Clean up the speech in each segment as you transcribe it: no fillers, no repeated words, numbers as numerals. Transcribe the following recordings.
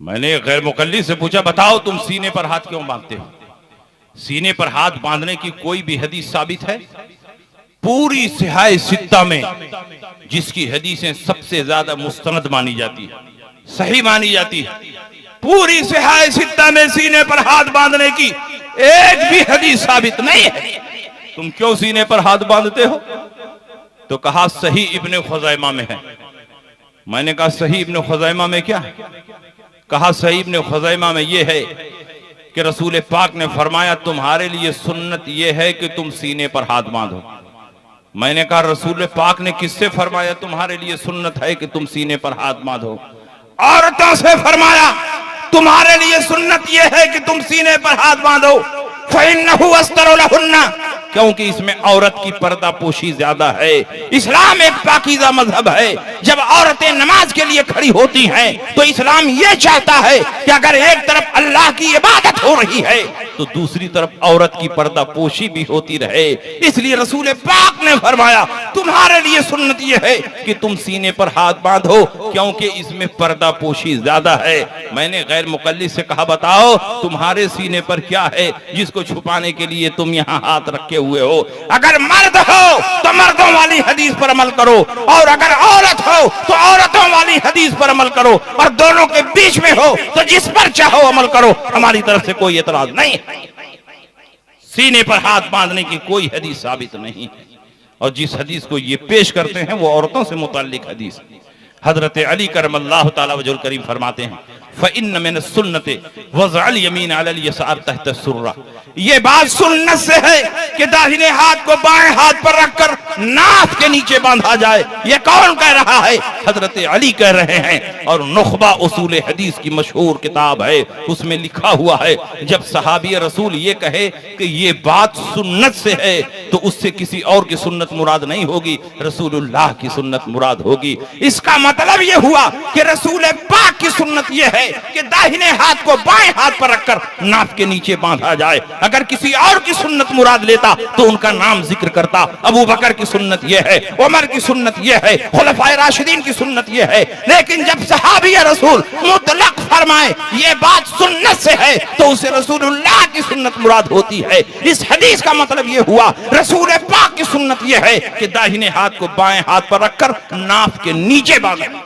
मैंने गैर मुकल्लिद से पूछा, बताओ तुम सीने पर हाथ क्यों बांधते हो? सीने पर हाथ बांधने की कोई भी हदीस साबित है? पूरी सिहाए सित्ता में जिसकी हदीसें सबसे ज्यादा मुस्तनद मानी जाती है, सही मानी जाती है, पूरी सिहाए सित्ता में सीने पर हाथ बांधने की एक भी हदीस साबित नहीं है। तुम क्यों सीने पर हाथ बांधते हो? तो कहा सही इब्ने खुज़ैमा में है। मैंने कहा सही इब्ने खुज़ैमा में क्या है? कहा सही इब्ने खुज़ैमा में यह है कि रसूल पाक ने फरमाया तुम्हारे लिए सुन्नत यह है कि तुम सीने पर हाथ बांधो। मैंने कहा रसूल पाक ने किससे फरमाया तुम्हारे लिए सुन्नत है कि तुम सीने पर हाथ बांधो? औरतों से फरमाया तुम्हारे लिए सुन्नत यह है कि तुम सीने पर हाथ बांधो। फ़इन्नहु अस्तरु लहुन्ना, क्योंकि इसमें औरत की पर्दा पोशी ज्यादा है। इस्लाम एक पाकीज़ा मजहब है। जब औरतें नमाज के लिए खड़ी होती हैं तो इस्लाम ये चाहता है कि अगर एक तरफ अल्लाह की इबादत हो रही है तो दूसरी तरफ औरत की पर्दा पोशी भी होती रहे। इसलिए रसूल पाक ने फरमाया तुम्हारे लिए सुन्नत ये है कि तुम सीने पर हाथ बांधो, क्योंकि इसमें पर्दा पोशी ज्यादा है। मैंने गैर मुकल्लिद से कहा बताओ तुम्हारे सीने पर क्या है जिसको छुपाने के लिए तुम यहाँ हाथ रखे हुए हो? अगर मर्द हो तो मर्दों वाली हदीस पर अमल करो, और अगर औरत हो तो औरतों वाली हदीस पर अमल करो, और दोनों के बीच में हो तो जिस पर चाहो अमल करो। हमारी तरफ से कोई एतराज नहीं। सीने पर हाथ बांधने की कोई हदीस साबित नहीं है, और जिस हदीस को ये पेश करते हैं वो औरतों से मुताल्लिक हदीस। हजरत अली करमल्लाहु ताला वजहुल करीम फरमाते हैं फ़इन्न मिन सुन्नति वज़अल यमीन अलल यसार तहत सुर्रा, ये बात सुन्नत से है कि दाहिने हाथ को बाएं हाथ पर रखकर नाफ के नीचे बांधा जाए। ये कौन कह रहा है? हजरत अली कह रहे हैं। और नुखबा उसूल हदीस की मशहूर किताब है, उसमें लिखा हुआ है जब सहाबी रसूल ये कहे कि ये बात सुन्नत से है तो उससे किसी और की सुन्नत मुराद नहीं होगी, रसूलुल्लाह की सुन्नत मुराद होगी। इसका मतलब ये हुआ कि रसूल पाक की सुन्नत ये है कि दाहिने हाथ को बाएं हाथ पर रखकर नाफ के नीचे बांधा जाए। अगर किसी और की सुन्नत मुराद लेता तो उनका नाम जिक्र करता। अबू बकर की सुन्नत यह है, उमर की सुन्नत यह है, खुलफाए राशिदीन की सुन्नत यह है। लेकिन जब सहाबी रसूल मुतलक फरमाए ये बात सुन्नत से है तो उसे रसूलुल्लाह की सुन्नत मुराद होती है। इस हदीस का मतलब यह हुआ रसूल पाक की सुन्नत यह है कि दाहिने हाथ को बाएं हाथ पर रखकर नाफ के नीचे बांधना।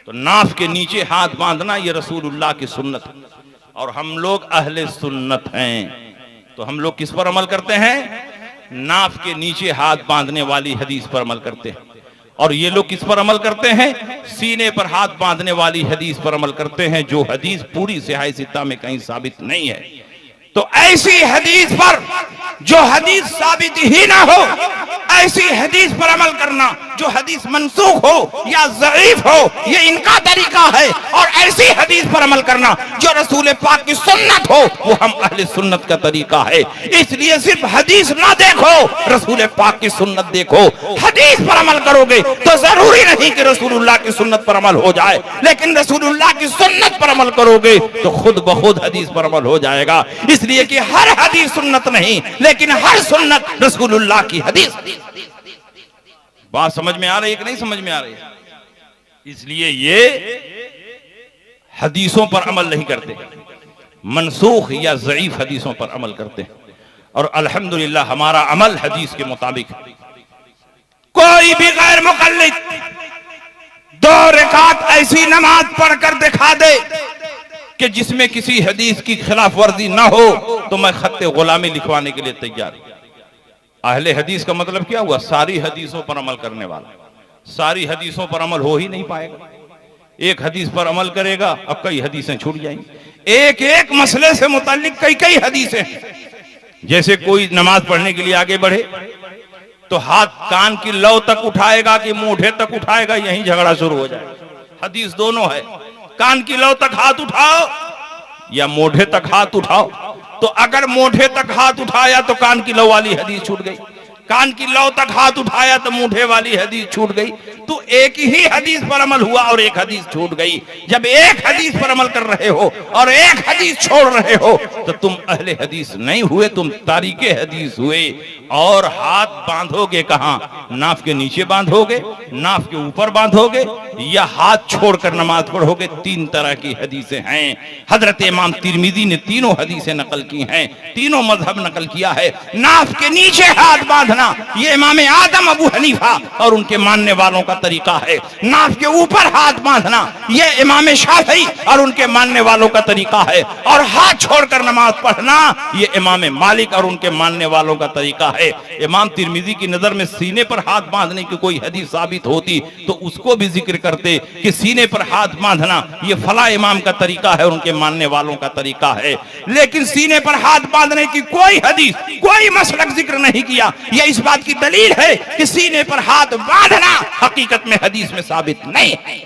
तो नाफ के नीचे हाथ बांधना ये रसूलुल्लाह की सुन्नत है। और हम लोग अहले सुन्नत हैं तो हम लोग किस पर अमल करते हैं? नाफ के नीचे हाथ बांधने वाली हदीस पर अमल करते हैं। और ये लोग किस पर अमल करते हैं? सीने पर हाथ बांधने वाली हदीस पर अमल करते हैं, जो हदीस पूरी सिहाए सित्ता में कहीं साबित नहीं है। तो ऐसी हदीस पर जो हदीस साबित ही ना हो, ऐसी हदीस पर अमल करना जो हदीस मनसूख हो या ज़ईफ हो, ये इनका तरीका है। और ऐसी हदीस पर अमल करना जो रसूल पाक की सुन्नत हो, वो हम अहले सुन्नत का तरीका है। इसलिए सिर्फ हदीस ना देखो, रसूल पाक की सुन्नत देखो। हदीस पर अमल करोगे तो जरूरी नहीं कि रसूलुल्लाह की सुन्नत पर अमल हो जाए, लेकिन रसूलुल्लाह की सुन्नत पर अमल करोगे तो खुद ब खुद हदीस पर अमल हो जाएगा। इसलिए कि हर हदीस सुन्नत नहीं, लेकिन हर सुन्नत रसूलुल्लाह की हदीस। बात समझ में आ रही है कि नहीं समझ में आ रही है? इसलिए ये हदीसों पर अमल नहीं करते, मनसूख या ज़ईफ हदीसों पर अमल करते हैं। और अल्हम्दुलिल्लाह हमारा अमल हदीस के मुताबिक है। कोई भी गैर मुकल्लिद 2 रकात ऐसी नमाज पढ़कर दिखा दे कि जिसमें किसी हदीस की खिलाफ वर्जी ना हो तो मैं खत्ते गुलामी लिखवाने के लिए तैयार हूं। अहले हदीस का मतलब क्या हुआ? सारी हदीसों पर अमल करने वाला। सारी हदीसों पर अमल हो ही नहीं पाएगा। एक हदीस पर अमल करेगा, अब कई हदीसें छूट जाएंगी। एक एक मसले से मुताल्लिक कई कई हदीसें। जैसे कोई नमाज पढ़ने के लिए आगे बढ़े तो हाथ कान की लौ तक उठाएगा कि मूढ़े तक उठाएगा, यहीं झगड़ा शुरू हो जाएगा। हदीस दोनों है, कान की लौ तक हाथ उठाओ या मोढ़े तक हाथ उठाओ। तो अगर मोढ़े तक हाथ उठाया तो कान की लौ वाली हदीस छूट गई। कान की लौ तक हाथ उठाया तो मूठे वाली हदीस छूट गई। तो एक ही हदीस पर अमल हुआ और एक हदीस छूट गई। जब एक हदीस पर अमल कर रहे हो और एक हदीस छोड़ रहे हो तो तुम अहले हदीस नहीं हुए, तुम तारीके हदीस हुए। और हाथ बांधोगे कहाँ? नाफ के नीचे बांधोगे, नाफ के ऊपर बांधोगे, या हाथ छोड़कर नमाज पढ़ोगे? तीन तरह की हदीसें हैं। हजरत इमाम तिरमिजी ने तीनों हदीसें नकल की हैं, तीनों मजहब नकल किया है। नाफ के नीचे हाथ बांधना ये इमाम आदम अबू हनीफा और उनके मानने वालों का तरीका है। नाफ के ऊपर हाथ बांधना ये इमाम शाफई और उनके मानने वालों का तरीका है। और हाथ छोड़कर नमाज पढ़ना ये इमाम मालिक और उनके मानने वालों का तरीका है। इमाम तिरमिजी की नजर में सीने पर हाथ बांधने की कोई हदीस साबित होती तो उसको भी जिक्र करते कि सीने पर हाथ बांधना ये फला इमाम का तरीका है, उनके मानने वालों का तरीका है। लेकिन सीने पर हाथ बांधने की कोई हदीस, कोई मसलक जिक्र नहीं किया। यह इस बात की दलील है कि सीने पर हाथ बांधना हकीकत में हदीस में साबित नहीं है।